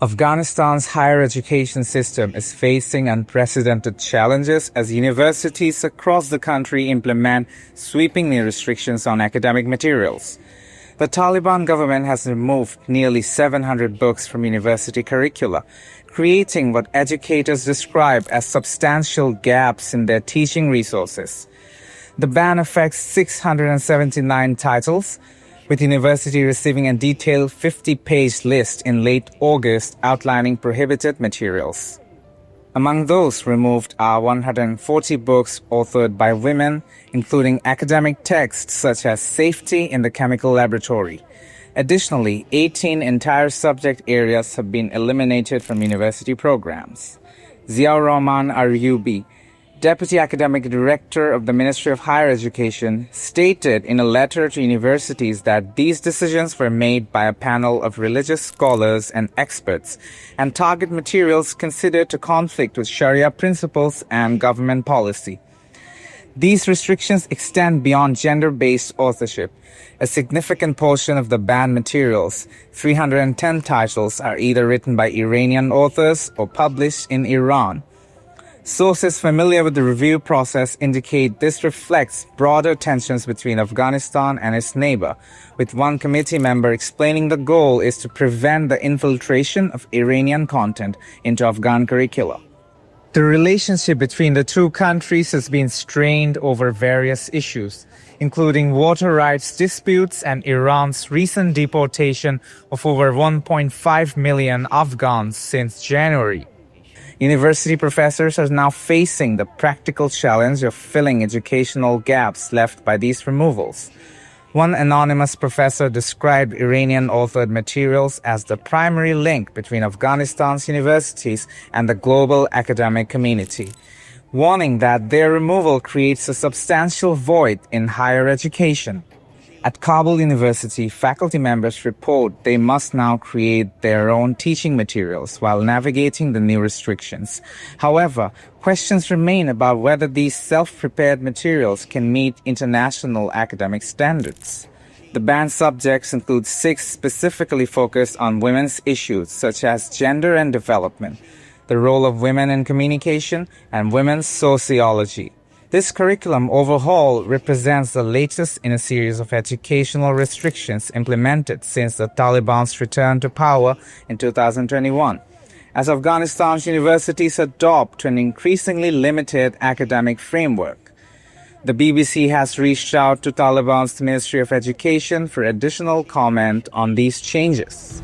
Afghanistan's higher education system is facing unprecedented challenges as universities across the country implement sweeping new restrictions on academic materials. The Taliban government has removed nearly 700 books from university curricula, creating what educators describe as substantial gaps in their teaching resources. The ban affects 679 titles, with university receiving a detailed 50-page list in late August outlining prohibited materials. Among those removed are 140 books authored by women, including academic texts such as Safety in the Chemical Laboratory. Additionally, 18 entire subject areas have been eliminated from university programs. Ziaur Rahman Ayubi, Deputy Academic Director of the Ministry of Higher Education, stated in a letter to universities that these decisions were made by a panel of religious scholars and experts and target materials considered to conflict with Sharia principles and government policy. These restrictions extend beyond gender-based authorship. A significant portion of the banned materials, 310 titles, are either written by Iranian authors or published in Iran. Sources familiar with the review process indicate this reflects broader tensions between Afghanistan and its neighbor, with one committee member explaining the goal is to prevent the infiltration of Iranian content into Afghan curricula. The relationship between the two countries has been strained over various issues, including water rights disputes and Iran's recent deportation of over 1.5 million Afghans since January. University professors are now facing the practical challenge of filling educational gaps left by these removals. One anonymous professor described Iranian-authored materials as the primary link between Afghanistan's universities and the global academic community, warning that their removal creates a substantial void in higher education. At Kabul University, faculty members report they must now create their own teaching materials while navigating the new restrictions. However, questions remain about whether these self-prepared materials can meet international academic standards. The banned subjects include 6 specifically focused on women's issues such as gender and development, the role of women in communication, and women's sociology. This curriculum overhaul represents the latest in a series of educational restrictions implemented since the Taliban's return to power in 2021, as Afghanistan's universities adopt to an increasingly limited academic framework. The BBC has reached out to Taliban's Ministry of Education for additional comment on these changes.